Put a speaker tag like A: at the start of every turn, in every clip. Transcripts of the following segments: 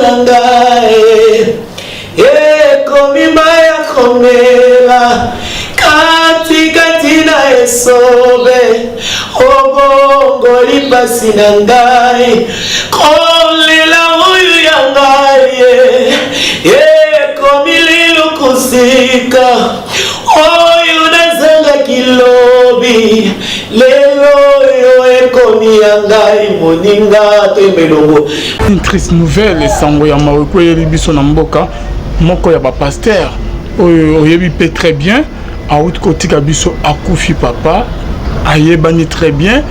A: na ngai ekomi maya komela kati na esobe obongo lipasi na ngai kolela oyo ya ngai ekomi lilukusika oyo nazanga kilobi lelo oyo ekomi ya ngai moninga toyembelongo.
B: Une triste nouvelle sango ya maweko yebi biso na mboka moko ya ba pasteur oyo yebi pe très bien aout kotika biso akufi papa ayebani très bien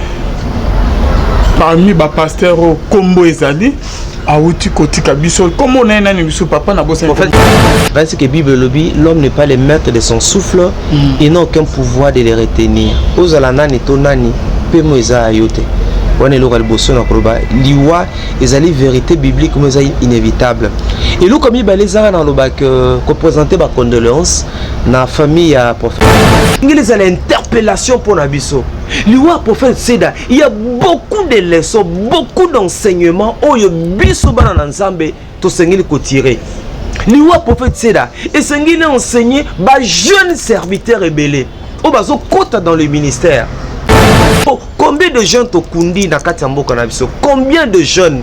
B: parmi ba pasteur au kombo ezali aouti kotika biso comment on a nani biso papa na bossa. En fait
C: parce que Bible lobby l'homme n'est pas le maître de son souffle, il n'a aucun pouvoir de les retenir. Ozala nani to nani pe moza ayote on est local bosso na proba liwa ezali vérité biblique mais inévitable et nous comme il les a dans le bac ko présenter ba condoléances na famille à prophète ngeli a l'interpellation pour nabiso liwa prophète Seda il y a beaucoup de leçons beaucoup d'enseignements oyo biso bana na nzambe to sengeli ko tirer liwa prophète Seda et sengeli enseigner ba jeunes serviteurs rebelles o bazo kota dans le ministère. Combien de jeunes to kundi na kati ya mboka na biso? Combien de jeunes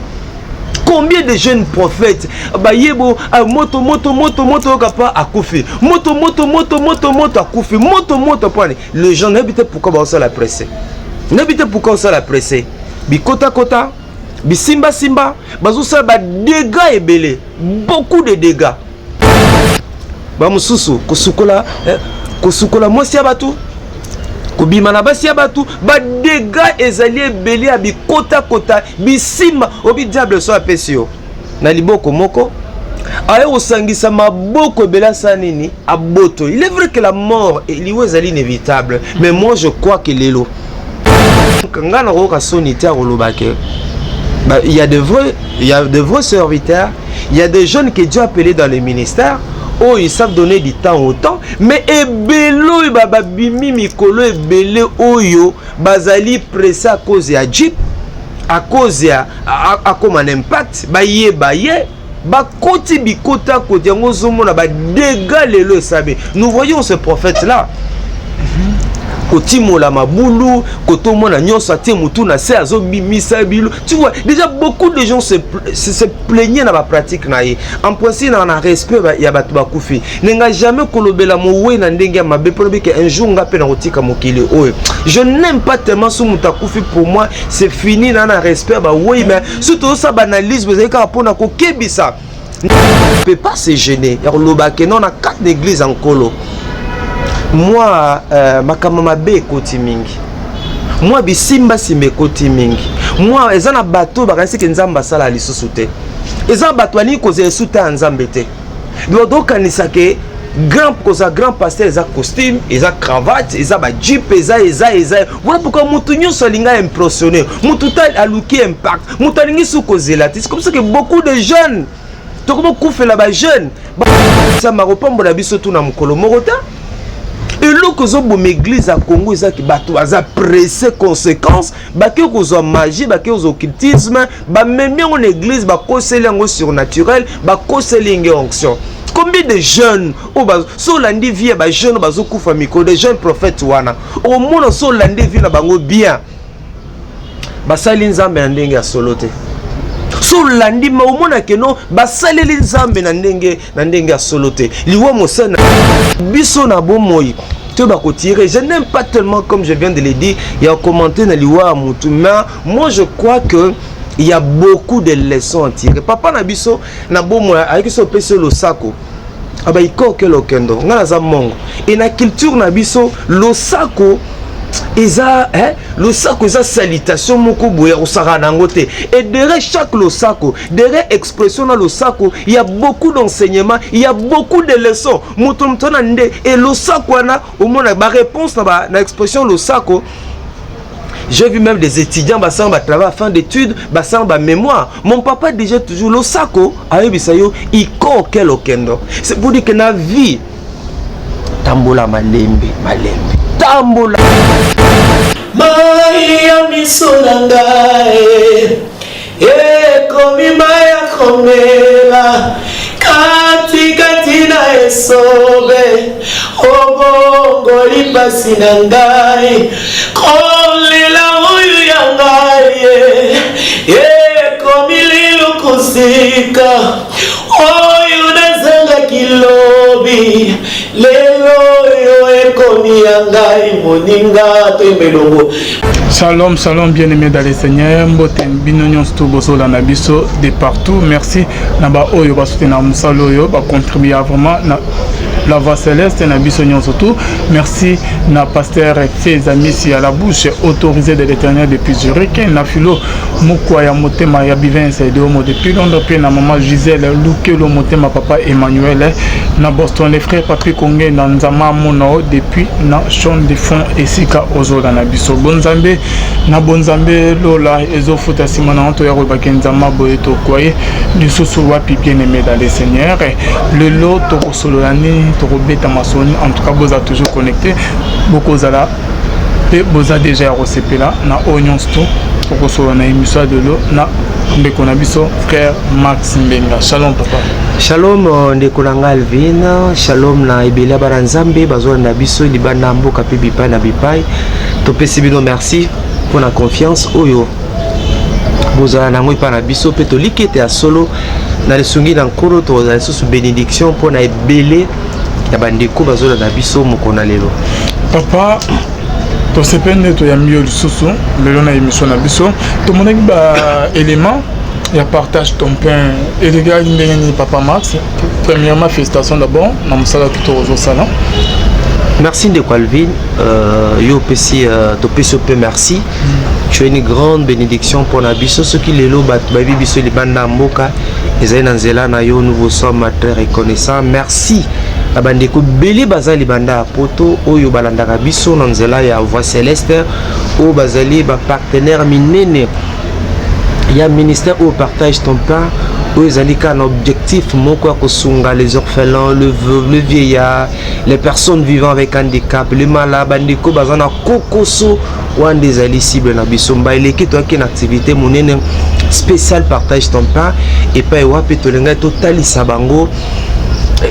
C: prophètes bayebo moto kapa akufi moto akufi moto pone les gens n'habitent pourquoi ba ça la presser n'habitent pourquoi ça la presser bikota kota bisimba bazo ça ba dégâts ebele beaucoup de dégâts ba mususu kosukola mosi abatu kubima na basi ya batu ba dégâts ezali ebele ya bikota kota bisimba obi diable so apesio na liboko moko aye osangisa maboko ebele sa nini aboto. Il est vrai que la mort liwe ezali inévitable mais moi je crois que lelo ngana roka sonité rolobake il y a de vrais serviteurs, il y a des jeunes que Dieu a appelés dans le ministère. Oh, ils savent donner du temps au temps, mais ebelo baba bimi mikolo ebele oyo bazali pressé à cause ya Jeep, à cause ya comme un impact, baye ba koti bikota koti yango zomona ba dégâts lelo sabe. Nous voyons ce prophète là. Kotimo la mabulu, kotomo na nyonso atie mutu na se azo bimisa bilu. Tu vois, déjà beaucoup de gens se plaignaient dans la pratique na ye. En principe na respect ya batu bakufi. Nenga jamais kolobela mowe na ndenge ya mabe pour que un jour ngape na kotika mokili oyo. Je n'aime pas tellement ce mutakufi pour moi, c'est fini na respect ba oui mais surtout ça banalise vous avez ka pona ko kebisa. Ne peut pas se gêner. Ya lobake non na 4 églises en colo. Moi, makamama be koti mingi. Moi, bisimba simbe koti mingi. Moi, ezana bateau bakanisi ke nzamba sala lisusu te. Ezana bateau ani koze sute nzambe te. Donc kanisa ke grand pasteur eza costume, eza cravate, eza ba jeep, eza. Voilà pourquoi mutu nyonso linga impressionné. Mutu ta aluki impact. Mutu lingi su kozela. C'est comme ça que beaucoup de jeunes to comme kufela ba jeunes. Ça maropambo na biso tu na mukolo morota. Et là que zo bom église à Congo eza ki bato aza pressé conséquences ba ke ko magie ba ke zo occultisme ba même en église ba koseli ngo surnaturel ba koseli nge onction. Combien de jeunes au bas so landi vie ba jeunes bazo kufa miko des jeunes prophètes wana au monde so landi vie na bango bien ba sali nzambe na ndenge ya solote so landi ma au monde ke no ba sali nzambe na ndenge ya solote liwa mosana biso na bomoi. Je n'aime pas tellement, comme je viens de le dire, il y a un commentaire dans l'Iwa Moutou, mais moi je crois que il y a beaucoup de leçons à tirer. Papa Nabiso, Nabomo, avec son PC le sako, il coque le kendo, et la culture Nabiso, le sako, le sac eza salutation moko boye osara nangote et derrière chaque le sac derrière expression dans le sac il y a beaucoup d'enseignements il y a beaucoup de leçons mutomtona nde et le sac wana au moins ba réponse na expression le sac. J'ai vu même des étudiants basant ba travail à fin d'études basant ba mémoire. Mon papa déjà toujours le sac ayebisayo ikoke lokendo. C'est pour dire que na vie tambola malembe tambola
A: Maria misonangae komimaya komela kati na esobe obongo lipasi na ngai kolela oyo ya ngai komililu kusika oyo nazanga kilobi lelo yo ekomi ya ngai moninga toembelongo.
B: Shalom, shalom, bien-aimés dans le Seigneur. Mboten binonyon sto boso la nabiso de partout. Merci. Naba oyo ba soutenir musalo yo ba contribuer vraiment na la voix céleste nabiso nyon surtout. Merci na pasteur Fez Amisi à la bouche autorisé de l'Éternel depuis Zurich. Na filo mukwa ya motema ya bivence de homo depuis Londres pe na maman Gisèle Lukelo motema papa Emmanuel na Boston les frères papi Kongé na Nzama Mono depuis na champ de fond et sika ozola nabiso bonzambe na bonzambe lola ezofuta simana to ya robakenzama boyeto kwaye lisusu wapi bien-aimé dans le Seigneur le lot to sololani to robeta masoni en tout cas boza toujours connecté beaucoup zala pe boza déjà receper là na onion sto pour solona émission de l'eau na ndeko na biso frère Max Mbenga. Shalom papa.
C: Shalom ndeko na Alvin, shalom na ebele baranzambe bazwa na biso libanda mboka pe bipai na bipai. Topesi bino merci pour la confiance oyo bozala nango ipa na biso pe tolikete ya solo na lesungi na nkolo to za sous bénédiction pour na ebele ya bandeko bazwa na biso mokona lelo.
B: Papa to sepende to ya miyo lisusu lelo na émission na biso to monaki ba élément ya partage ton pain et les gars ndengeni papa Max. Premièrement félicitations d'abord na musala to ozo sala.
C: Merci de Calvin, yo pesi to pesi peu merci. Tu es une grande bénédiction pour la biso ce qui les lo bat baby biso li banda mboka ezali na nzela na yo nous vous sommes très reconnaissants. Merci. Abandeko beli bazali banda poto oyo balandaka biso na nzela ya voix céleste o bazali ba partenaire minene ya ministère au partage ton pain où ils indiquent un objectif moko kosunga les orphelins, le veuve, le vieillard, les personnes vivant avec handicap, les malades, bandiko bazana kokoso wan des ali cible na bisomba il est toi qui une activité monene spécial partage ton pain et pas wapi to lenga total sabango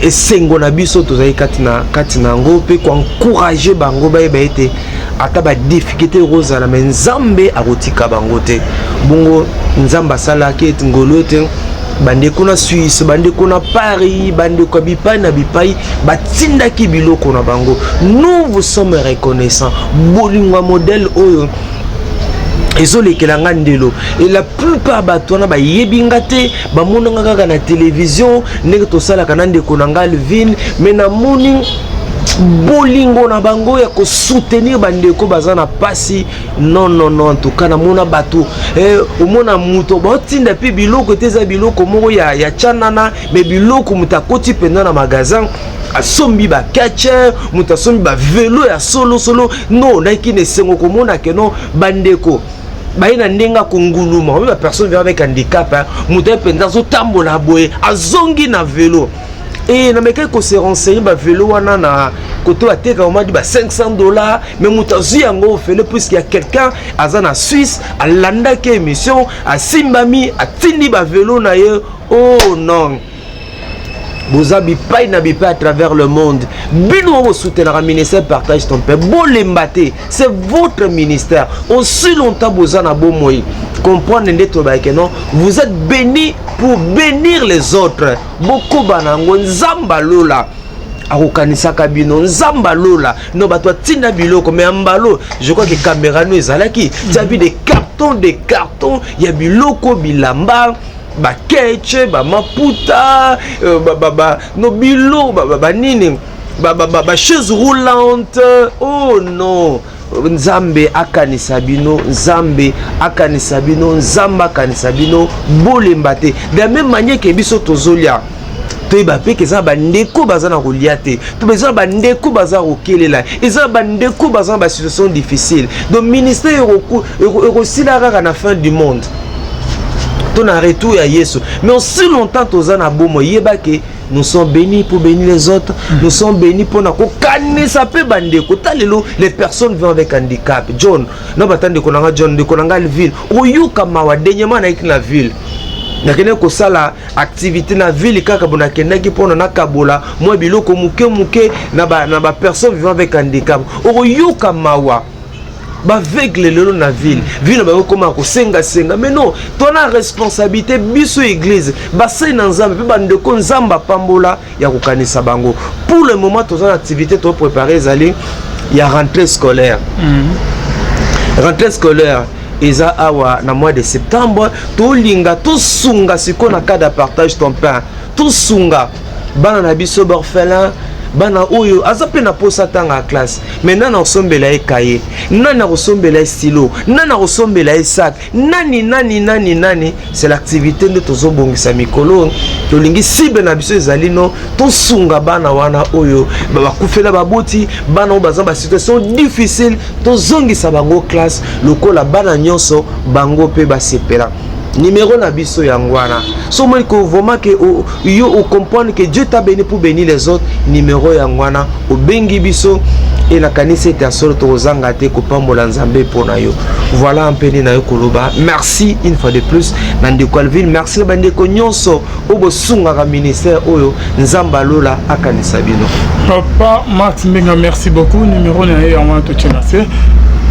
C: et sengo na biso to zai katina ngo pe ko encourager bango ba ete ata ba difficulté rosa la nzambe akotika bango te bongo nzamba sala ke ngolo te bandeko na Suisse bandeko na Paris bandeko bipai na bipai batinda ki biloko na bango nous vous sommes reconnaissants bolingwa modèle oyo ezolekela ndelo et la plupart batona ba yebinga te ba monanga kaka na télévision ndenge to sala kana ndeko na Alvin mais na morning bolingo na bango ya ko soutenir bandeko bazana pasi non en tout cas na mona bato au mona muto ba tinda pe biloko teza biloko moko ya chanana mais biloko mutakoti penda na magasin asombi ba catcher mutasombi ba vélo ya solo non na kine sengo ko mona ke non bandeko baina ndenga konguluma ba personne vivant avec handicap muta penda zo tambola boye azongi na vélo. Et na meka ko se renseigner ba vélo wana na koto ateka on m'a dit ba $500 mais mutazu yango fele puisqu'il y a quelqu'un azana Suisse à landa ke émission à Simbami à tindi ba vélo na ye oh non Bozabi paille na bipa à travers le monde. Bino vous soutenir un ministère partage ton pain. Bolembate, c'est votre ministère. Aussi longtemps bozana bo moi. Comprendre non, vous êtes bénis pour bénir les autres. Beaucoup banango nzamba lola. Arokanisa kabino nzamba lola. No batwa tina biloko mais ambalo. Je crois que caméra nous ezalaki. Tu as vu des cartons, il y a biloko bilamba. Ba keche ba maputa no bilo ba nini ba chaise roulante. Oh non, nzambe akanisa bino, nzambe akanisa bino, nzamba akanisa bino bolembate de la même manière que biso tozolia toyeba pe ke za bandeko bazana kolia te to besoin bandeko bazana kokelela eza bandeko bazana ba situation difficile donc ministère ekosila kaka na fin du monde. On a retour à Yesu. Mais aussi longtemps que nous sommes bénis pour bénir les autres. Nous sommes bénis pour nous connaître les personnes vivant avec handicap. John, nous attendons de Konanga John, de Konanga ville. Ou you kamawa dernièrement avec la ville. nakende ko sala activité na ville kaka bona kendaki pona na kabola moi biloko muke na ba personne vivant avec handicap oyoka mawa ba vegle lelo na ville ba koma ko senga mais non tona responsabilité biso église ba sai na nzambe pe ba ndeko nzamba pambola ya ko kanisa bango pour le moment tous en activité to préparer zali ya rentrée scolaire rentrée scolaire Eza awa na mois de septembre to linga to sunga siko na cas de partage ton pain to sunga bana na biso orphelin bana oyo azape na posa tanga classe maintenant na osombela e cahier nani na osombela e stylo nani na osombela e sac nani c'est l'activité de tozo bongisa mikolo to lingi sibe na biso ezali no to sunga bana wana oyo ba kufela baboti bana baza ba situation difficile to zongisa bango classe lokola bana nyonso bango pe ba sepela numéro na biso yangwana so moi que vraiment que yo o comprendre que Dieu t'a béni pour bénir les autres numéro yangwana o bengi biso et la kanisa était solo to zanga te ko pambola nzambe pona yo voilà un peu na yo koloba merci une fois de plus nande Calvin merci bande ko nyonso o bo sunga ka ministère oyo nzamba lola akanisa bino
B: papa Max Mbenga merci beaucoup numéro na yangwana to tchenase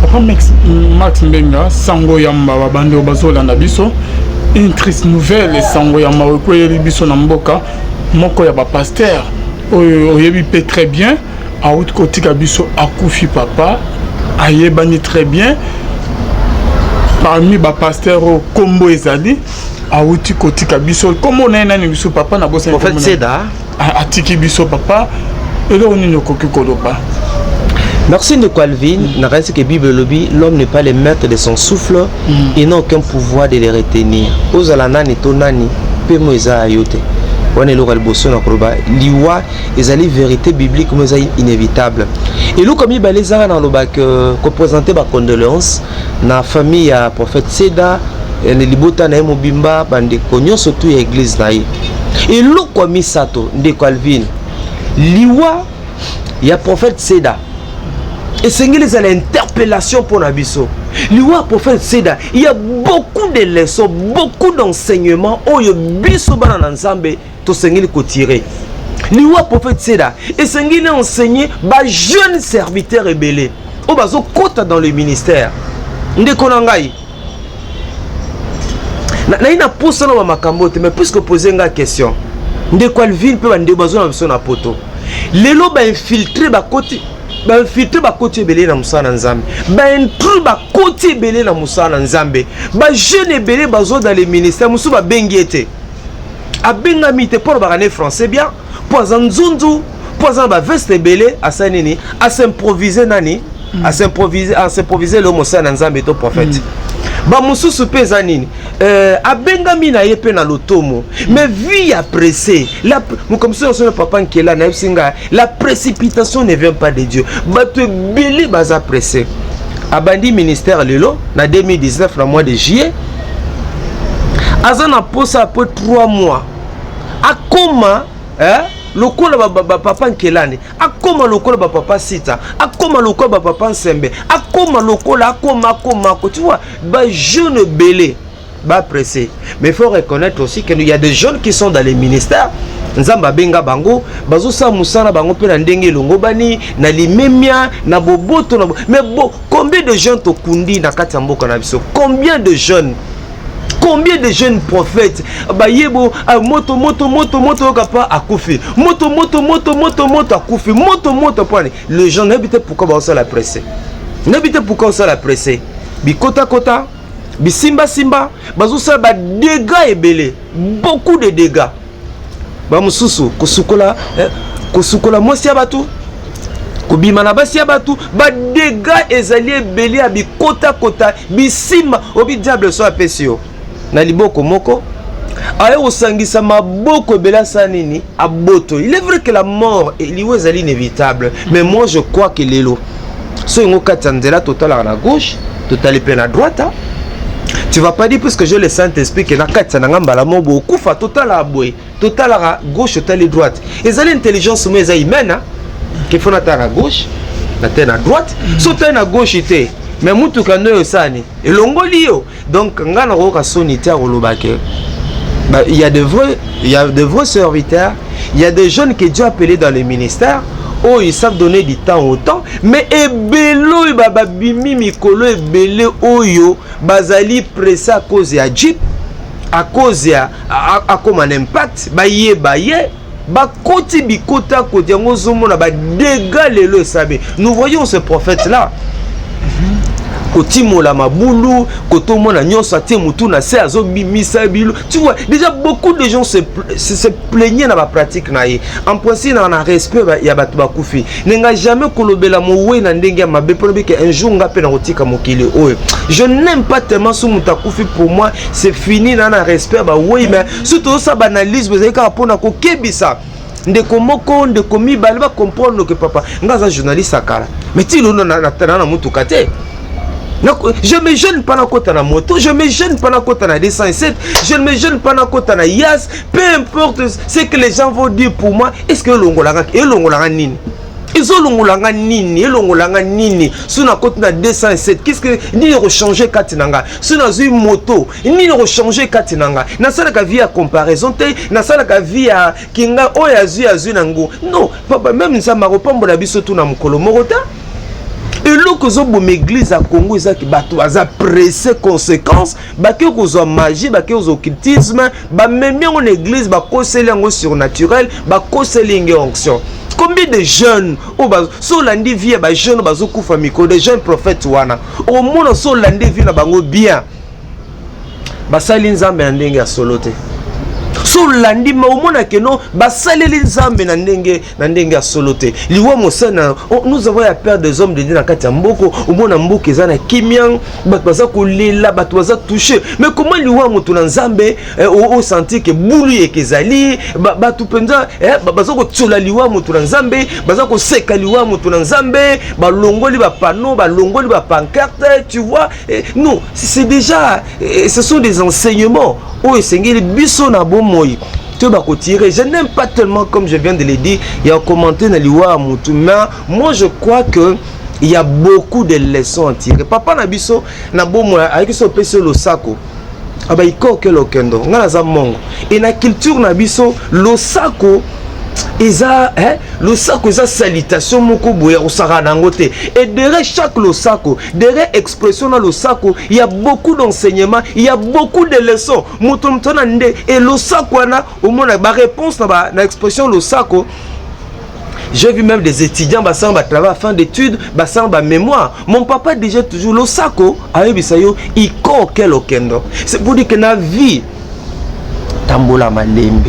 B: papa Max Mbenga sango yamba babande bazolanda biso une triste nouvelle sango yamba okweli biso na mboka moko ya ba pasteur oyebi pe très bien a out kotika biso akufi papa ayebani très bien parmi ba pasteur au kombo ezali a out kotika biso comme on a nani biso papa na bossa
C: prophète Seda
B: atiki biso papa et là on ne koki koloba.
C: Merci de Calvin, n'a reste que Bible lobby, l'homme n'est pas le maître de son souffle, il n'a aucun pouvoir de les retenir. Ozalana ni tonani, pe moza ayote. On est l'oral bosso na kroba, liwa ezali vérité biblique moza inévitable. Et nous comme il baleza dans le bac ko présenter ba condoléances na famille ya prophète Seda, ne libota na mobimba bande konyo surtout ya église na ye. Et nous comme misato de Calvin, liwa ya prophète Seda. Et c'est l'interpellation pour Nabiso. Liwa prophète Seda, il y a beaucoup de leçons, beaucoup d'enseignements. Oh, il y a biso bana nzambe to sengeli ko tirer. Liwa prophète Seda, et sengeli enseigner ba jeune serviteur rebelle. Oh bazo kota dans le ministère. Ndeko nangai. Na ina posa na makambo te mais puisque poser nga question. Ndeko Alvin pe bande bazo na biso na poto. Lelo ba infiltrer ba koti ba infiltrer ba koti belé na musana nzambe ba intru ba koti belé na musana nzambe ba jeune belé bazo dans les ministères musu ba bengiete abenga mite pour ba rané français bien pour nzunzu pour ba veste belé asa nini a s'improviser nani a s'improviser le musana nzambe to prophète ba mususu peza nini abenga mina yepe na lotomo mais vie à presser la comme ça on papa nkela na singa la précipitation ne vient pas de Dieu ba te beli baza pressé abandi ministère lelo na 2019 na mois de juillet azana posa après 3 mois akoma lokola papa nkelane akoma lokola papa sita akoma lokola papa nsembe akoma lokola akoma tu vois ba jeune belé ba pressé mais il faut reconnaître aussi qu'il y a des jeunes qui sont dans les ministères nzamba benga bango bazo sa musana bango pe na ndenge longo bani na limemia na boboto na mais combien de jeunes to kundi na kati mboka na biso combien de jeunes prophètes bayebo moto kapa akufi moto akufi moto point les gens n'habitent pourquoi ba ça la presse n'habitent pourquoi ça la presse bikota kota bisimba bazo ça ba dégâts ebele beaucoup de dégâts ba mususu kosukola mwasi ya batu kubima na basi ya batu ba dégâts ezali ebele ya bikota kota bisimba obi diable so apesio na liboko moko aye osangisa maboko bela sanini aboto. Il est vrai que la mort est inévitable mais moi je crois que lelo so ngo katandela total à la gauche total pe na droite hein? Tu vas pas dire parce que je le Saint-Esprit que na katana ngambala mobo kufa total à boy total à gauche total à droite et ça l'intelligence mais ça humaine qu'il faut na à gauche na terre à droite sauter à gauche était mais mutu kando yo sani elongoli yo donc ngana ko ka sonité a kolobake il y a de vrais serviteurs, il y a des jeunes que Dieu a appelés dans les ministères. Oh, ils savent donner du temps au temps, mais ebelo bababimi mikolo ebele oyo bazali pressé à cause ya Jeep, à cause ya comme un impact, baye bakoti bikota koti yango zomona ba dégâts lelo sabe. Nous voyons ce prophète là. Kotimola mabulu, kotomona nyonso atie mutu na se azobimisa bilo. Tu vois, déjà beaucoup de gens se plaignaient dans la pratique na ye. En principe na respect ya batu bakufi. Nenga jamais kolobela mowe na ndenge ya mabe polobi que un jour ngape na kotika mokili oyo. Je n'aime pas tellement sous mutakufi, pour moi c'est fini na respect ba oui, mais surtout ça banalise vous avez ka pona ko kebisa. Ndeko moko ndeko mibale ba comprendre que papa ngaza journaliste akala. Mais ti lo na mutuka te. Je me gêne pas dans la moto, je me gêne pas dans la 207, je me gêne pas dans la Yas, peu importe ce que les gens vont dire pour moi. Est-ce que l'ongolanga nini? Ils ont l'ongolanga nini, l'ongolanga nini. Sous la côte na 207, qu'est-ce que ni rechanger katinanga? Sous la une moto, ni rechanger katinanga. Na sala ka vie à comparaison te, na sala ka vie à kinga oyazu nango. Non, papa même ça m'a repombo la biso tout na mukolo morota. Et là que zo bom église à Congo ça qui bato aza pressé conséquences ba ke ko zo magie ba ke zo occultisme ba même en église ba koseli ngo surnaturel ba koseli nge onction. Combien de jeunes au bas so landi vie ba jeunes bazo kufa miko des jeunes prophètes wana au monde so landi vie na bango bien ba sali nzambe na ndenge ya solote. So landi ma omona que non basaleli nzambe na ndenge ya solote liwa mosana. Nous avons la peur des hommes de Dieu na kati ya mboko omona mboka eza na kimia bato baza kolela bato baza touché, mais comment liwa moto na nzambe au sentir que bulu ekezali bato penza baza ko tsola liwa moto na nzambe baza ko seka liwa moto na nzambe balongoli ba panneau balongoli ba pancarte, tu vois. Non, c'est déjà ce sont des enseignements où esengeli biso na bomo. Je n'aime pas tellement, comme je viens de le dire, il y a un commentaire dans l'Iwa Moutou, mais moi je crois que il y a beaucoup de leçons à tirer. Papa Nabiso, Nabomo, avec son PC Losako, il faut que le kendo, et la culture Nabiso, Losako, le sac est salutation moko boye osara nangote. Et derrière chaque le sac, derrière expression dans le sac, il y a beaucoup d'enseignements, il y a beaucoup de leçons. Et le sac au moins la réponse na expression le sac. J'ai vu même des étudiants qui ont travaillé à fin d'études, qui ont mémoire. Mon papa disait toujours le sac il coque le kendo. C'est pour dire que la vie tambola malembe.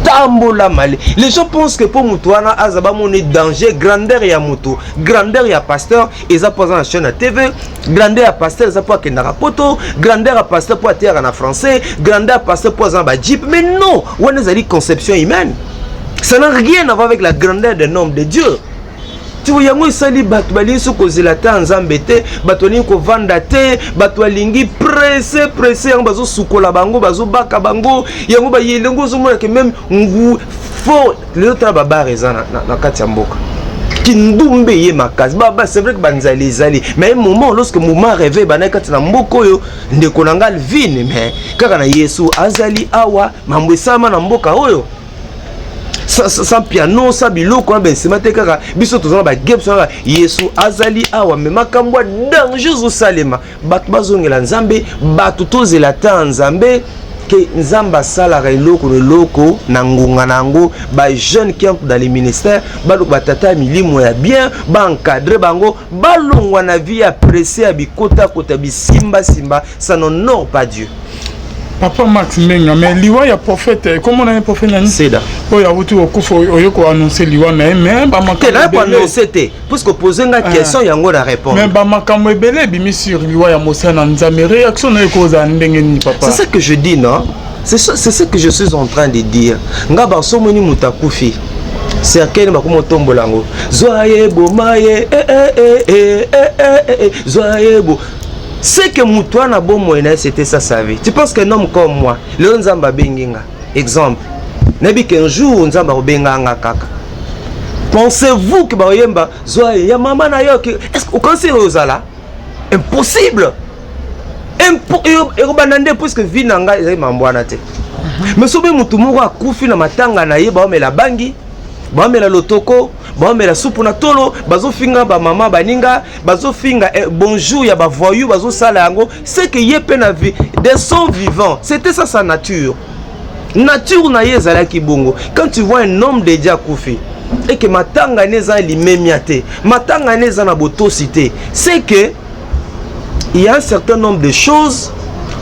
C: Tambola malé. Les gens pensent que pour Moutouana, Azaba mon danger, grandeur ya Moutou, grandeur ya pasteur, et ça pose la chaîne à TV, grandeur ya pasteur, ça peut être poto, grandeur ya pasteur pour être en français, grandeur ya pasteur pour être en Jeep. Mais non, on a une conception humaine. Ça n'a rien à voir avec la grandeur d'un homme de Dieu. Tu vois, yango isali bato bali soko zelata nzambe te, bato lingi ko vanda te, bato lingi pressé yango bazo sukola bango, bazo baka bango, yango ba yelengo zo mona que même ngu fort le travail bareza na kati ya mboka. Kindumbe ye makazi baba, c'est vrai que banzali zali, mais un moment lorsque moment rêvé bana kati na mboko yo ndeko nanga vine, mais kaka na Yesu azali awa mambo sama na mboka oyo. Sans piano, sans biloko, ben c'est maté kaka biso tozana ba gep sanga Yesu azali awa me makambo dangereux salema bato bazongela nzambe bato tozelata nzambe que nzamba sala eloko loko na ngunga nango ba jeune qui entre dans les ministères baloko batata milimo ya bien ba encadrer bango balongwa na vie apprécier abikota kota bisimba ça n'honore pas Dieu.
B: Papa Max Menga, mais liwa ya prophète, comment on a un prophète nani?
C: Seda.
B: Oh ya wutu okufo oyoko annoncer liwa mais ba makambo.
C: Là pour annoncer té, parce que poser une question yango na répondre.
B: Mais ba makambo ebele bimi sur liwa ya Mosana nzambe réaction na ko za ndenge ni papa.
C: C'est ça que je dis non? C'est ce que je suis en train de dire. Nga ba somoni mutakufi. Cercle ba komo tombolango. Zoaye bomaye zoaye bo. C'est que Moutouana bon moyen c'était ça sa vie. Tu penses qu'un homme comme moi, le Nzamba benginga, exemple, n'abi qu'un jour Nzamba benganga kaka. Pensez-vous que Baoyemba zoa ya maman na yo est-ce que quand c'est Rosala impossible. Et banande parce que vie nanga ezali mambwana te. Mais sobe mutu moko akufi na matanga na ye baomela bangi, baomela lotoko, baomela soupe na tolo, bazofinga ba mama baninga, bazofinga bonjour ya ba voyou, bazosala yango, c'est que ye pe na vie des sons vivants. C'était ça sa nature. Nature na ye ezalaki bongo. Quand tu vois un homme de Dieu akufi et que matanga neza limemiate, matanga neza na botosité, c'est que il y a un certain nombre de choses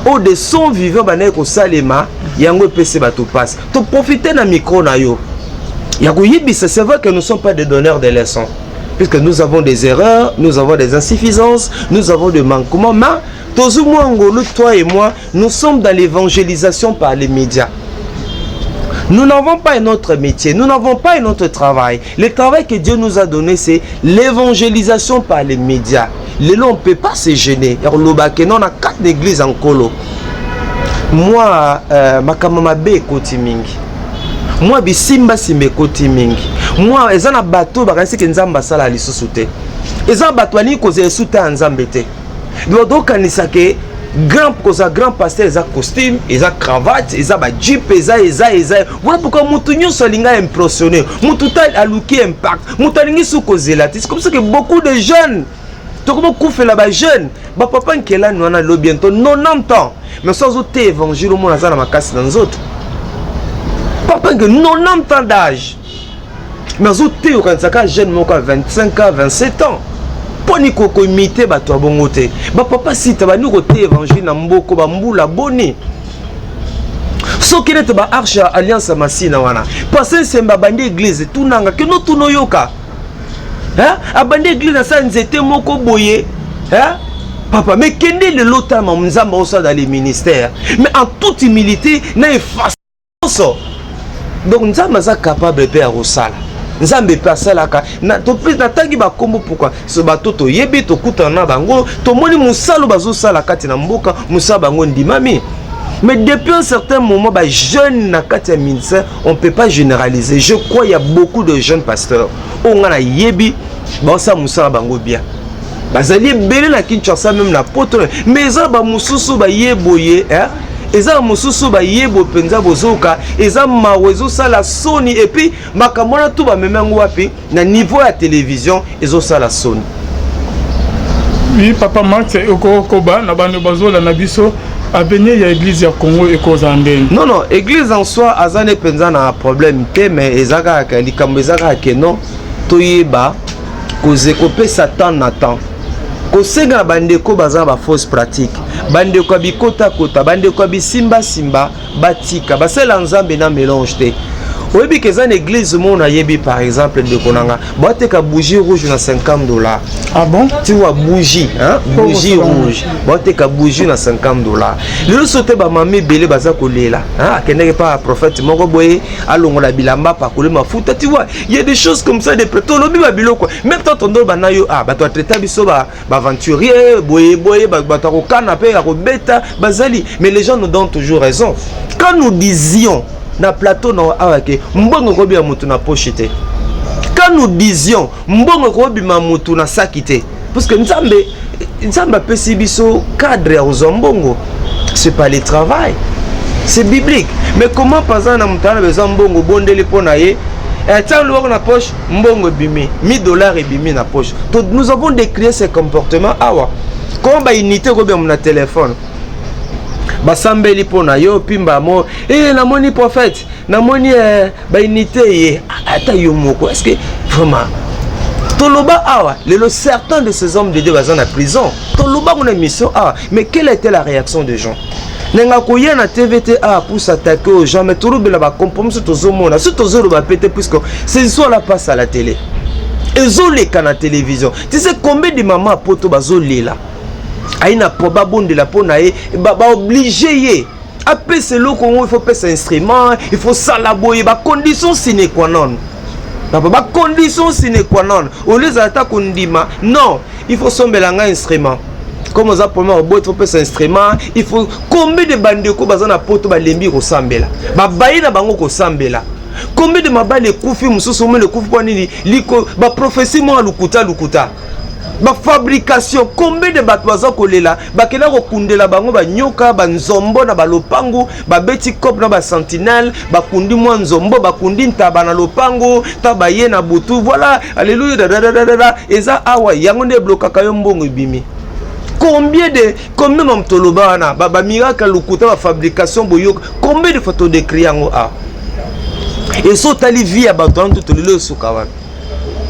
C: ou de sons vivants banaye ko salema yango pese bato passe. To profiter na micro na yo. C'est vrai que nous ne sommes pas des donneurs de leçons, puisque nous avons des erreurs, nous avons des insuffisances, nous avons des manquements. Mais toi et moi, nous sommes dans l'évangélisation par les médias. Nous n'avons pas un autre métier, nous n'avons pas un autre travail. Le travail que Dieu nous a donné, c'est l'évangélisation par les médias. Les gens, on ne peut pas se gêner. On a 4 églises en colo. Moi, ma kamamabe koti mingi. Moi, bisimba simbe koti mingi. Moi, ezana bateau bakansi ke nzamba sala lisusu te. Ezana bateau ani koze sute nzambe te. Donc kanisa ke grand pasteur eza costume, eza cravate, eza ba jeep, eza. Voilà pourquoi mutu nyonso linga impressionné. Mutu ta aluki impact. Mutu lingi su kozela. C'est comme ça que beaucoup de jeunes to comme koufela ba jeune, ba papa nkela nwana lo bientôt 90 ans. Mais sans autre évangile au monde azana makasi dans autres. Papa que 90 ans d'âge. Mais autres au kanzaka jeune moko 25 ans, 27 ans. Poni koko imiter bato bongote. Ba papa sita ba ni côté évangile na mboko ba mbula boni. So qui est ba arche alliance masina wana. Passer semba bandi église tout nanga que no tuno yoka. Hein? Abandi église na sa nzete moko boye. Hein? Papa, mais quel est le lot dans les ministères? Mais en toute humilité, n'a efface. Donc nous sommes capables de faire ça. Nous sommes capables de faire pourquoi ce bateau to yebi to kutana bango to moni musalo bazo sala kati na mboka musa bango ndimami. Mais depuis un certain moment, bah, jeunes na kati ministère, on ne peut pas généraliser. Je crois qu'il y a beaucoup de jeunes pasteurs. On a yebi, bah ça musa bango bien. Bazali belé na Kinshasa même la poto, mais ça ba mususu ba yeboye, hein? Eza mususu ba yebo penza bozoka, eza mawezo sala soni et puis makamona tout ba memengo wapi na niveau ya télévision ezo sala soni.
B: Oui, papa Max Okoba na bando bazola na biso avenir ya église ya Congo et Kozandeni. Non,
C: église en soi azane penza na problème te mais ezaka ka likambo ezaka ke non toyeba kozeko pe Satan n'attend. Kosenga na bandeko baza ba fausse pratique. Bandeko bikota kota, bandeko bisimba simba, batika, basela nzambe na mélange te. Oyebi que za église mona yebi par exemple de konanga, bateka bougie rouge na $50.
B: Ah bon?
C: Tu vois bougie, hein? Bougie rouge. Bateka bougie na $50. Le sote ba mami belé baza kolela, hein? Akendeke pas prophète moko boye, alongola bilamba pa kole mafuta, tu vois. Il y a des choses comme ça de préto lobi ba biloko. Même tant tondo banayo ah bato traiter biso ba aventurier, boye bato ko canapé ko beta bazali, mais les gens nous donnent toujours raison. Quand nous disions na plateau na awake mbongo ko bia mutu na pochete. Quand nous disions mbongo ko bima mutu na sakite parce que nzambe pesi biso cadre ya mbongo, c'est pas le travail, c'est biblique. Mais comment par exemple na mutana besoin mbongo bondeli pona ye et tant le na poche mbongo bimi $1000 et bimi na poche. Donc nous avons décrié ces comportements awa. Comment ba unité ko bia na téléphone basambeli pona yo pimba mo na moni prophète na moni ba unité ye ata yo moko est-ce que vraiment toloba awa le certains de ces hommes de Dieu bazan en prison toloba mon émission mais quelle était la réaction des gens nenga koya na TVT pour s'attaquer aux gens mais tolobela ba compromis sur tozomona sur tozolo ba péter puisque ces histoires là passent à la télé ezoleka na télévision. Tu sais combien de mamans poto bazolela aina proba bonde la pona e ba obligé ye après c'est le Congo il faut passer instrument il faut salaboyer ba condition sine qua non ba condition sine qua non au lieu d'attaquer kondima non il faut sombelanga instrument comme ça pour moi il faut passer instrument il faut combien de bandeko bazana poto ba lembi ko sambela ba bayina bango ko sambela combien de mabale kufi mususu mo le kufi kwa nini liko ba prophétie mo lukuta ba fabrication combien de bato baza kolela bakela ko kundela bango ba nyoka ba nzombo na ba lopangu ba beti cop na ba sentinelle ba kundi mwa nzombo ba kundi ntaba na lopangu ta ba ye na butu voilà alléluia eza awa yango nde blokaka yo mbongo ibimi combien mamtoloba na ba miracle lukuta ba fabrication boyo combien de photos de criango a et so tali via ba tanto tolelo suka wana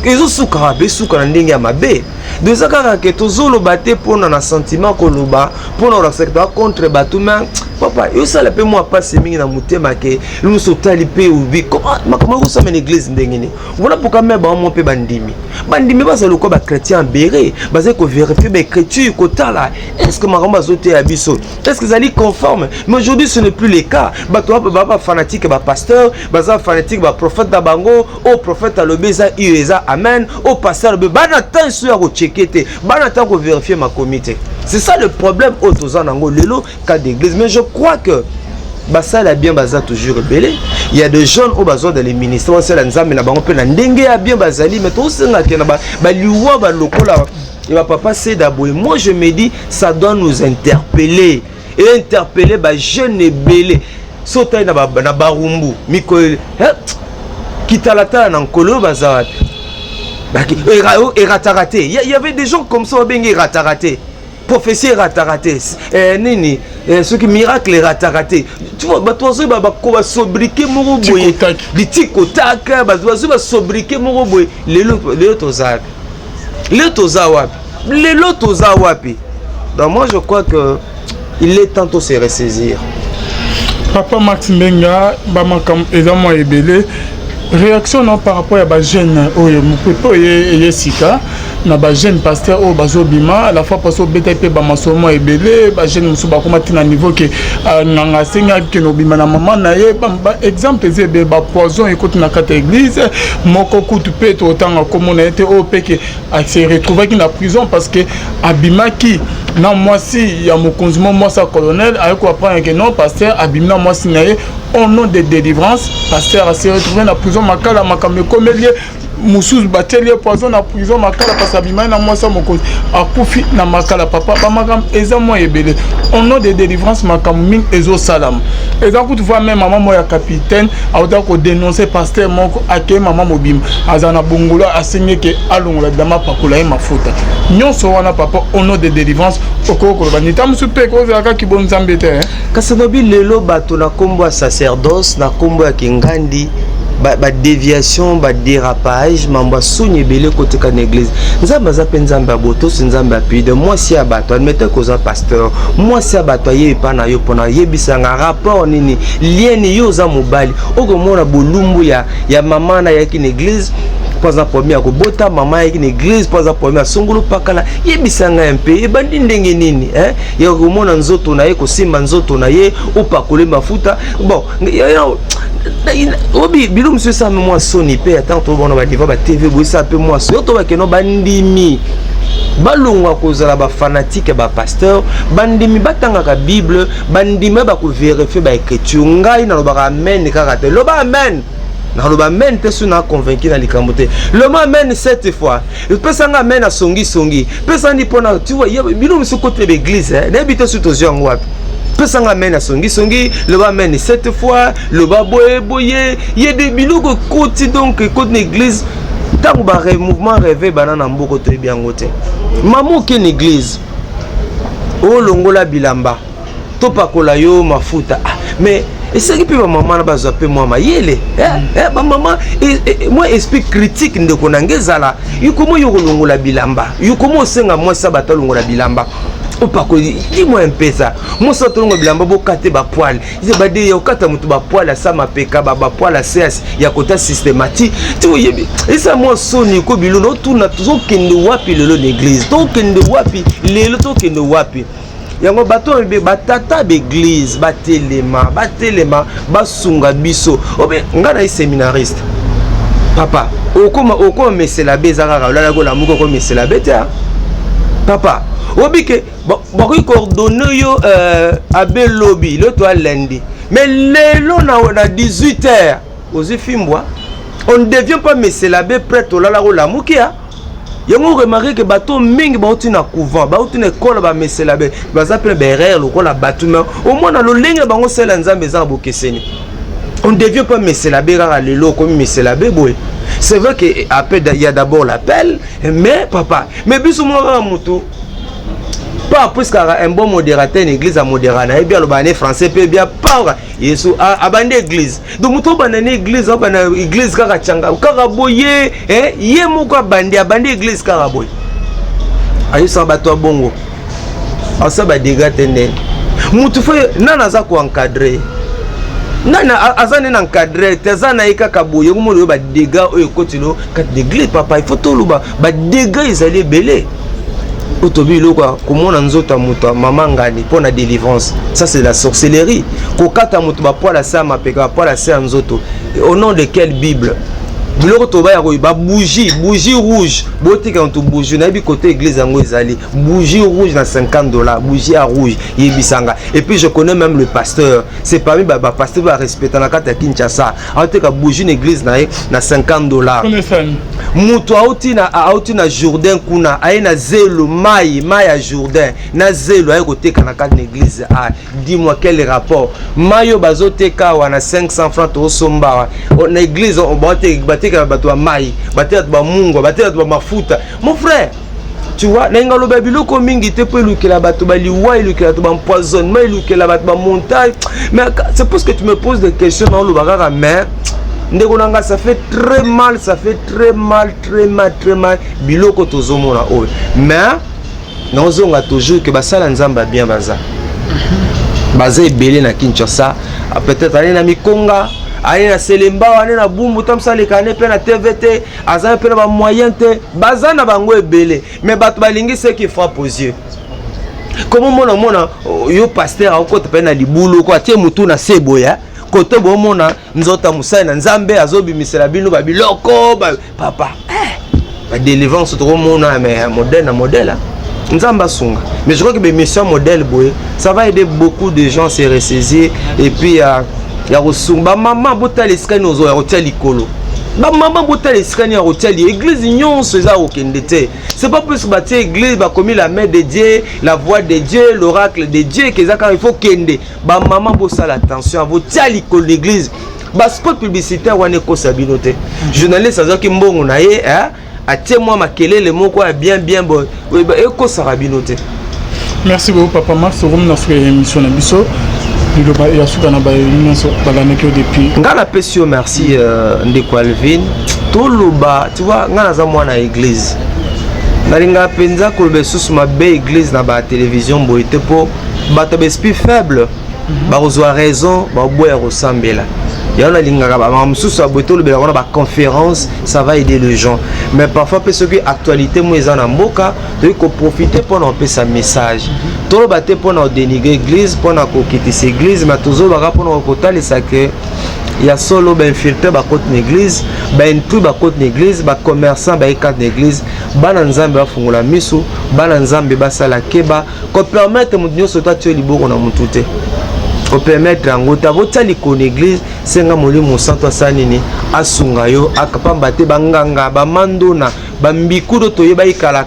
C: ezo suka wabe suka na ndenge ya mabe de saka ka tozolo bate pona na sentiment ko loba pona la secteur contre batuma papa yo sala pe moi passe mingi na mutema ke lu so tali pe ubi comment ko sa men église ndenge ni voilà pourquoi même ba mo pe bandimi ba sa loko ba chrétien béré basé ko vérifier ba écriture ko tala est-ce que maramba zoté abiso est-ce que zali conforme mais aujourd'hui ce n'est plus le cas ba toi ba fanatique ba pasteur ba za fanatique ba prophète da bango au prophète alobeza ieza amen au pasteur be bana temps sur ya ko checker bana temps ko vérifier ma comité. C'est ça le problème au Tozanango Lelo cas d'église. Mais je crois que ça a bien basé toujours rebellé. Il y a des jeunes au besoin dans les ministères, c'est la nzambe na bango pe na ndenge a bien basali mais tout ça na kena ba liwa ba lokola il va pas passer d'abord. Moi je me dis ça doit nous interpeller et interpeller ba jeunes et belé. Sota na barumbu mikoel kitalata na nkolo bazawat. Il y avait des gens comme ça au Bengi rataraté. Prophétie rataraté. Nini ceux qui miracle rataraté. Tu vois ba toi ba ko sobriquer moko boye. Di tikotak ba toi ba sobriquer moko boye. Le toza wapi. Donc moi je crois que il est temps de se ressaisir.
B: Papa Max Mbenga ba makam ezamo ebele. Réaction non par rapport à ba jeune oyo mupepo yesika na ba jeune pasteur o bazobima à la fois parce que BTP ba masomo ebele ba jeune musu ba komati na niveau que nganga senga ke no bima na maman na ye ba exemple zebe ba poison écoute na kata église moko kutu pe to tanga comme na été o peke a se retrouver qui na prison parce que abimaki na moi si ya mokonzimo moi sa colonel a ko apprendre que non pasteur abimna moi si na ye au nom de délivrance pasteur a se retrouvé na prison makala makambe komelie musuzu batelie poison na prison makala parce abima na moi sa mokonzi akufi na makala papa ba makam eza mo ebele au nom de délivrance makam ming ezo salam eza ko tu vois même maman moya capitaine a autant ko dénoncer pasteur moko ake maman mobim azana bongola asenye ke alongola dama pakola e mafuta nyonso wana papa au nom de délivrance okoko ba nitamu supe ko za ka kibonzambe te
C: kasababi lelo bato na kombo sacerdoce na kombo ya kingandi ba déviation ba dérapage mamba sonye belé côté kan église nzamba za penzamba boto nzamba puis de moi si abato admettez que za pasteur moi si abato ye pa na yo pona yebisanga rapport nini lien yo za mobali okomona bolumbu ya mama na yaki na église pas à premier ko bota mama yaki na église pas à premier songolo pakala yebisanga un peu e bandi ndenge nini ya komona nzoto na ye ko simba nzoto na ye opakole mafuta bon obi bilo monsieur ça moi soni pe attends to bona ba diva ba TV bo ça pe moi so to ba keno bandimi balongwa kozala ba fanatique ba pasteur bandimi batanga ka bible bandimi ba ko vérifier ba écriture ngai na lo ba amen kaka te lo ba amen na lo ba amen te suna convaincu na likambo te le mot amen 7 fois le pesanga amen a songi pesa ndi pona tu vois bilo monsieur côté de l'église na bité sur to zongo wapi pesanga mena songi le ba mena 7 fois le ba boye ye de biloko koti donc côté l'église tant ba mouvement rêvé banana mboko to bien ngote maman ke l'église o longola bilamba to pakola yo mafuta mais et c'est qui peut maman na bazo pe moi mayele ba maman moi esprit critique ndeko nangezala yukomo yo longola bilamba yukomo senga moi ça ba to longola bilamba opako dis-moi un peu ça moi ça tongo bilamba bokate ba poil ils ba de yokata mutu ba poil ça mapeka ba poil CS ya kota systématique tu vois et ça moi soni ko bilono tuna tuzo kende wapi lelo l'église to kende wapi lelo to kende wapi yango bato be batata l'église batelema basunga biso obe ngana séminariste papa okoma mesela bezaka la ko la muko ko mesela beta papa obike bako coordonner yo abe lobby le toi lundi mais lelo na 18h aux fimbwa on ne devient pas mesela be prêtre la mukia yango remarqué que bateau mingi bauti na couvent bauti na école ba mesela be baza pe berère lokola bateau mais au moins na lolenge bango sela nzambe za bokeseni. On ne devient pas mesela be kaka lelo comme mesela be boy. C'est vrai que après il y a d'abord l'appel mais papa mais biso mo kaka mutu pas plus qu'un bon modérateur l'église à modérer et bien le bané français peut bien pas Yesu a bandé église donc muto banane église a bandé église kaka changa kaka boye yé moko bandé a bandé église kaka boye ayi sa bato bongo asa ba dégâts tene mutu fe nana za ko encadrer nana azane na encadrer tezana ikaka boye ko ba dégâts o ekotilo kat d'église papa il faut tout lo ba dégâts ils allaient belé Otobi loko komona nzota muto mama ngani pour la délivrance ça c'est la sorcellerie kokata muto ba pola sa mapeka pola sa nzoto au nom de quelle bible biloko to ba ya ko ba bougie rouge botika on to bougie na bi côté église yango ezali bougie rouge na $50 bougie à rouge yebisanga et puis je connais même le pasteur c'est parmi ba pasteur va respecter na kata Kinshasa ateka bougie na église na $50 muto auti na Jourdain kuna aina zelo mai à Jourdain na zelo ay koteka na kata église dis-moi quel rapport mayo bazoteka wana 500 francs to somba na église on bateka bato mai bateka ba mungo bateka ba mafuta mon frère tu vois nenga lo babiloko mingi te pe lukela bato ba liwa lukela to ba empoisonnement lukela bato ba montagne mais c'est parce que tu me poses des questions dans le bagara mais ndekonanga ça fait très mal biloko tozomona oyo mais nozonga toujours que basala nzamba bien baza ebele na Kinshasa peut-être aller na Mikonga aller na Selemba aller na Bumbu tamsa le kane pe na TVT azan pe na ba moyen te baza na bango ebele mais bato balingi ce qui frappe aux yeux comment mona yo pasteur akota pe na libulu ko atie mutu na seboya côté bomona nzota musai na nzambe azobimisela bino ba biloko papa ba délivrance to mona mais modèle nzamba sunga mais je crois que les missions modèle boy ça va aider beaucoup de gens à se ressaisir et puis ya rusumba maman botali skani ozo ya hotel ikolo ba maman botali skani ya hotel église nyonso za okendete c'est pas plus bâtir église ba commis la main de Dieu la voix de Dieu l'oracle de Dieu que ça quand il faut kende ba maman bosala attention à botali ikolo l'église ba spot publicitaire wane ko sabinote journaliste azaki mbongo na ye atie moi makelele moko bien bon eko sarabinote.
B: Merci beaucoup papa Max rom na frère émission na biso liloba ya suka na ba nyonso balaneki depuis
C: ngana pesio merci ndeko Alvin toloba tu vois ngana za mwana église nalinga penza kolbe susu mabe église na ba télévision boite po bato besprit faible ba ozwa raison ba boya resembela yana lingaka ba msusu aboto le bela ba conférence ça va aider les gens mais parfois parce que actualité mo ezana mboka de ko profiter pour en passer message tolo baté pour na dénigrer église pour na kokitisa église mais tozo ba pour na kotala ça que il y a solo ben filtre ba côté l'église ben tout ba côté l'église ba commerçant ba écart l'église bana nzambe ba fungula misu bana nzambe ba sala keba ko permettre mudnyo sota tio liboko na mutute ko permettre ngota botali ko l'église senga molimo santo sanini asunga yo akapamba te banganga ba mandona ba mbikudo to yeba ikala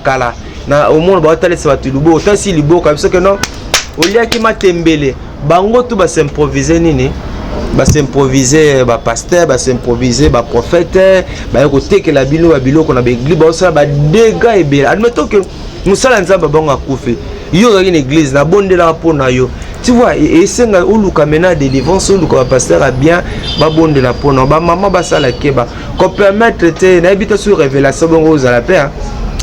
C: na omona ba otali se batu libo otasi libo ka biso que non oliaki matembele bango to ba s'improviser nini ba s'improviser ba pasteur ba s'improviser ba prophète ba ko la bilo ba biloko na l'église ba osala ba dégâts ebele admettons que musala nzamba bango akufi yo dans une église na bondela pona yo tu vois et senga uluka mena délivrance uluka ba pasteur a bien ba bondela pona ba maman ba sala keba ko permettre te na habita sur révélation bongo za la paix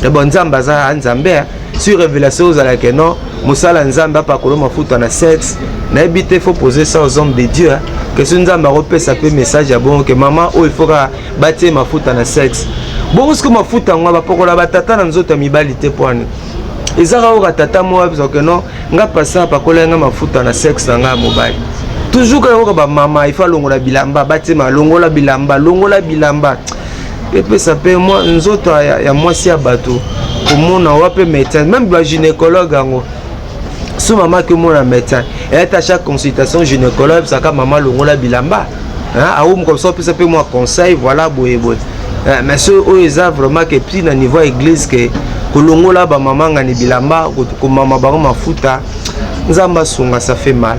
C: et bon nzamba za nzambe sur révélation za la que non musala nzamba pa kolo mafuta na sexe na habite faut poser ça aux hommes de Dieu que ce nzamba repesa pe message à bon que maman oh il faut bâtir mafuta na sexe bon ce que mafuta ngwa ba pokola batata na nzota mibali te poane ezaka oka tata moi parce que non nga passa pa kolenga mafuta na sexe nga mobile toujours ka oka ba mama il faut longola bilamba batima longola bilamba et puis ça peut moi nzoto ya moi si abato komona wape médecin même ba gynécologue ngo so mama que mon médecin et à chaque consultation gynécologue ça ka mama longola bilamba hein a comme ça peut moi conseil voilà boye mais ceux ils ont vraiment que puis na niveau église que kolongola ba mama ngani bilamba ko mama ba mafuta nzamba sunga ça fait mal.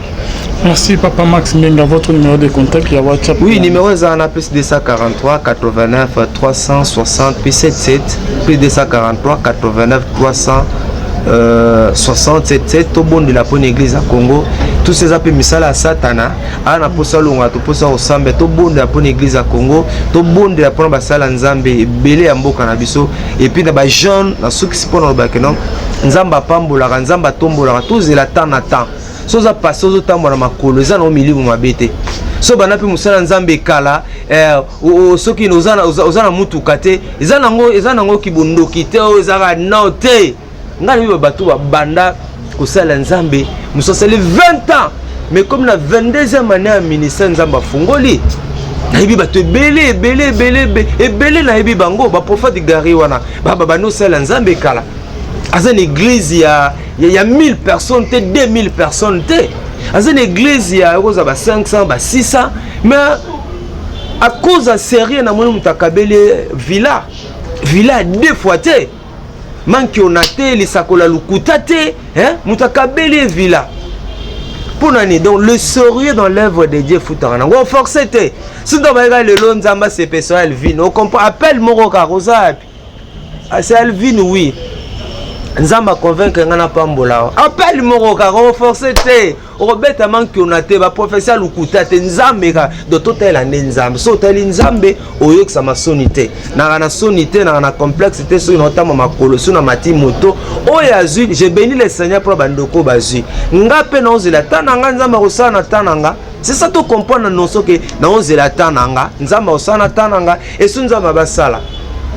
B: Merci Papa Max Mbenga, votre numéro de contact il y a WhatsApp.
C: Oui, numéro est en plus 243 89 360 puis 77 puis 243 89 367 tout bon de la bonne église à Congo. Tous ces appels misala satana ana posa longa to posa osambe to bon de la bonne église à Congo, to bon de la bonne basala nzambe belé ya mboka na biso et puis na ba jeune na ceux qui se pona ba kenon nzamba pambola nzamba tombola tous la temps na temps. Soza passe aux temps na makolo za na milimu mabete. So bana pe musala nzambe kala soki ozana mutu kate ezana ngo kibondoki te ozaka note ngani ba batu ba banda kosala nzambe musosali 20 ans mais comme na 22e année à ministère nzamba fungoli na yebi bato ebele na yebi bango ba prophète gari wana baba bano sala nzambe kala aza une église il y a 1000 personnes, 2000 personnes. Dans une église, il y a 500, 600. Mais à cause de sérieux, il y a villa. Villa 2 fois. Manque on a été, les sacola lukuta hein? Mutakabele villa. Pour l'année, donc le sérieux dans l'œuvre de Dieu Foutarana. On force te. Si on va le long d'Amba, c'est personne Elvin. On comprend. Appelle Moroka Rosa. C'est Elvin, oui. Nzamba convaincre ngana pambola appelle moroka renforcer te robeta manki onate ba professeur lukuta te nzambe ka do totel ande nzambe so tel nzambe oyeksa masonité na sonité na complexité so notama makolo so na mati moto oya zui je bénis le Seigneur pour bandoko bazui ngape na ozela tananga nzamba kosana tananga c'est ça to comprendre non so que na ozela tananga nzamba osana tananga et so nzamba basala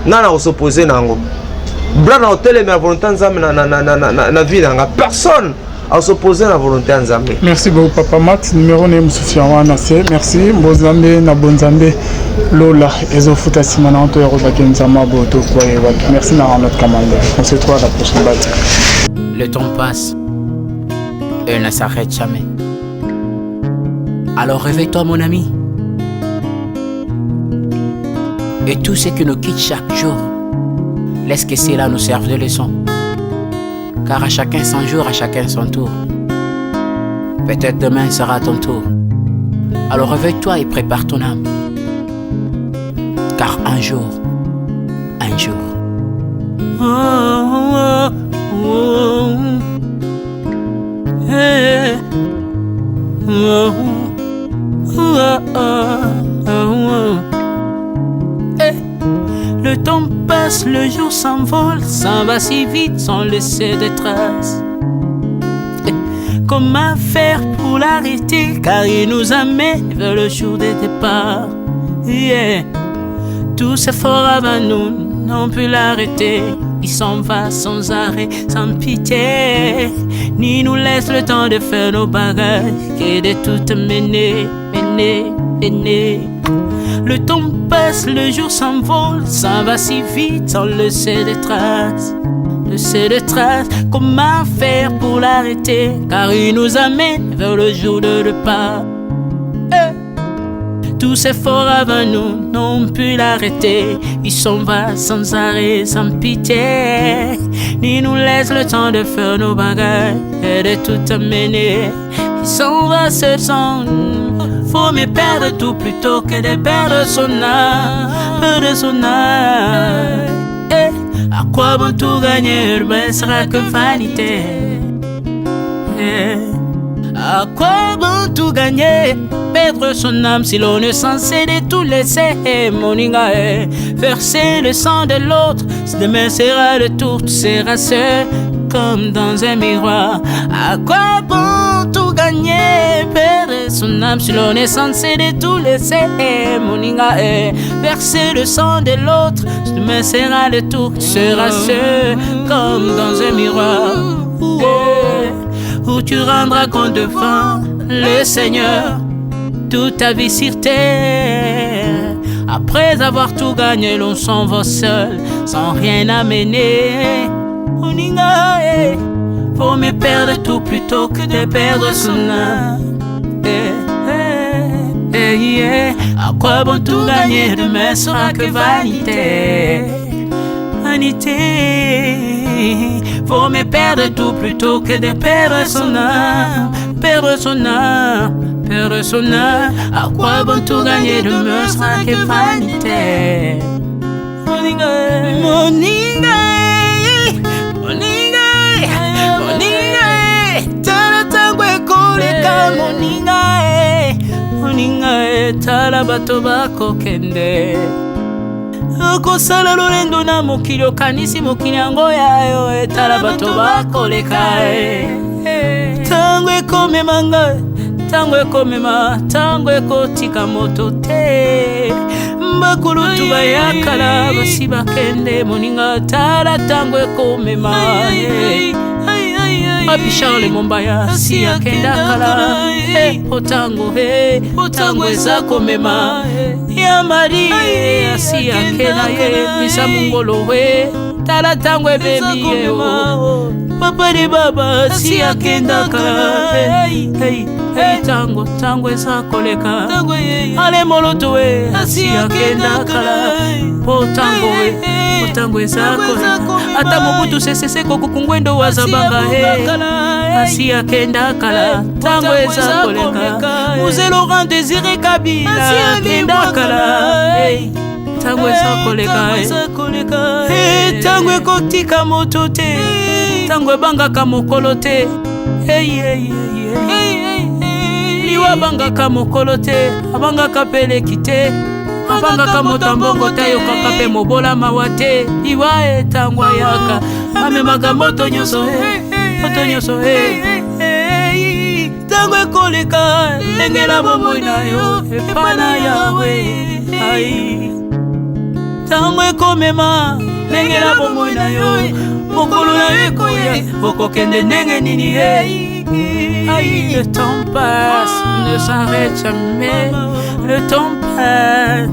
C: nana osopposer nango blanc na hôtel mais la volonté nzambe na vie nanga personne à s'opposer à la volonté nzambe.
B: Merci beaucoup Papa Max numéro ne Msufia wana c'est merci mbozambe na bonzambe lola ezofuta simana onto ya robaki nzama boto kwa watu merci na notre commandeur on se retrouve à la prochaine bataille.
D: Le temps passe et ne s'arrête jamais, alors réveille-toi mon ami et tout ce qui nous quitte chaque jour, laisse que cela nous serve de leçon. Car à chacun son jour, à chacun son tour. Peut-être demain sera ton tour. Alors réveille-toi et prépare ton âme. Car un jour. Oh, oh, oh, hey. Oh, oh, oh, oh. Hey. Le temps passe, le jour s'envole, s'en va si vite sans laisser de traces. Comment faire pour l'arrêter, car il nous amène vers le jour de départ. Yeah. Tout s'effort avant nous, n'ont pu l'arrêter. Il s'en va sans arrêt, sans pitié, ni nous laisse le temps de faire nos bagages, que de tout mener. Le temps passe, le jour s'envole, s'en va si vite sans laisser de traces. Comment faire pour l'arrêter, car il nous amène vers le jour de départ. Tous ces forts avant nous n'ont pu l'arrêter. Il s'en va sans arrêt, sans pitié, ni nous laisse le temps de faire nos bagages et de tout amener. Il s'en va seul sans. Faut me perdre tout plutôt que de perdre son âme, À quoi bon tout gagner, mais sera que vanité. À quoi bon tout gagner, perdre son âme si l'on est censé de tout laisser. Moninga, verser le sang de l'autre, demain sera le tour, tu seras seul comme dans un miroir. À quoi bon tout gagner, perdre son âme si l'on est censé de tout laisser. Moninga, verser le sang de l'autre, demain sera le tour, tu seras seul comme dans un miroir. Où tu rendras compte devant le Seigneur toute ta vie sur terre. Après avoir tout gagné, l'on s'en va seul, sans rien amener. Faut me perdre tout plutôt que de perdre son âme. À quoi bon tout gagner, demain sera que vanité. Vanité. Vaut mieux perdre tout plutôt que de perdre son âme. Perdre son âme, perdre son âme. À quoi bon tout gagner, demain sera que vanité. Moninga, Moninga, Moninga, Moninga, tala tangwe koleka Moninga, Moninga, tala bato bako kende. Okosala lolendo na mokili okanisi mokili yango yayo, tala bato bako leka. Tango ekomema ngai, tango ekomema, tango ekotika moto te. Bakulutu bayakala basi bakende Moninga, tala tango ekomema. Papi Charles Mombaya si akenda kala. Otango otango eza komema. Ya Marie si akenda ye misa mungolo tala tango ebebi ye. Papa de baba si akenda kala. Tango tango eza koleka. Ale moloto si akenda kala. Otango otango eza koleka. Ata mobutu sesese kokukungwendo wazabanga asi akenda kala. Tango eza koleka. Muse Laurent Désiré Kabila akenda kala. Tango eza koleka. Tango ekotika moto te, tango ebangaka mokolo te. Liwa bangaka mokolo te, abangaka peleki te. Abangaka motambongo te, yokaka pe mobola mawa te. Liwa tango ayaka amemaka moto nyonso moto nyonso tango ekoleka engela bomoi na yo epana yawe. Tango ekomema engela bomoi na yo mokolo na yo ekoya okokende ndenge nini. Le temps passe, ne s'arrête jamais. Le temps passe.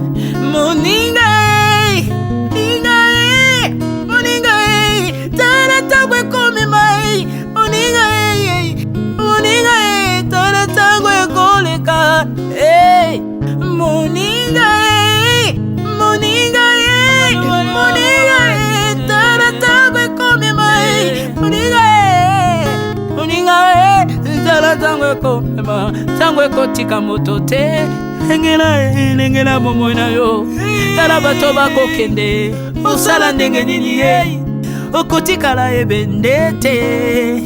D: Moninga, Moninga, Moninga, tala tango ekomema. Moninga, Moninga, tala tango ekoleka. Moninga, Moninga, Moninga, tala tango ekomema. Moninga, Moninga, tala tango ekomema. Tango ekotika moto te. Engela bomoi na yo, tala bato bakokende. Osala ndenge nini okotikala ebende te,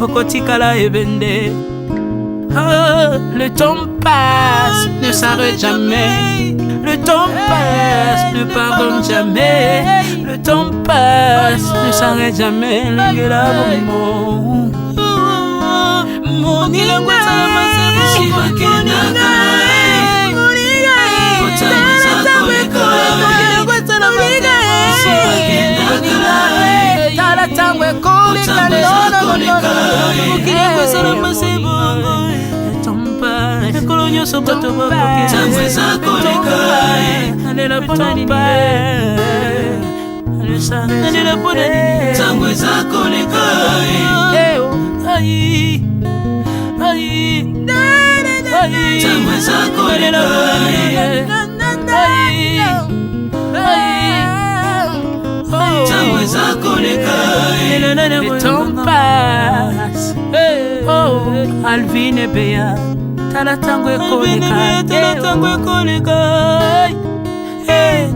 D: okotikala ebende. Le temps passe, ne s'arrête jamais. Le temps passe, ne pardonne jamais. Le temps passe, ne s'arrête jamais. Engela bomoi Moninga, tala tango ekoleka. Ekolo nyonso bato bakokende. Tango eza koleka. Nalela pona nini nalela pona nini. Tango eza koleka. Tango eza koleka. Tango eza koleka. Le temps passe. Oh, Alvin et Béa, tala tango ekoleka. Tala tango ekoleka.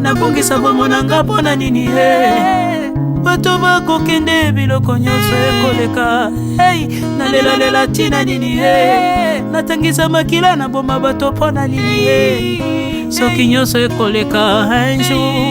D: Nabongisa bomonanga pona nini. Bato bakokende biloko nyonso ekoleka. Nalela tina nini. Natangisa makila na boma bato pona nini. Soki nyonso ekoleka un jour.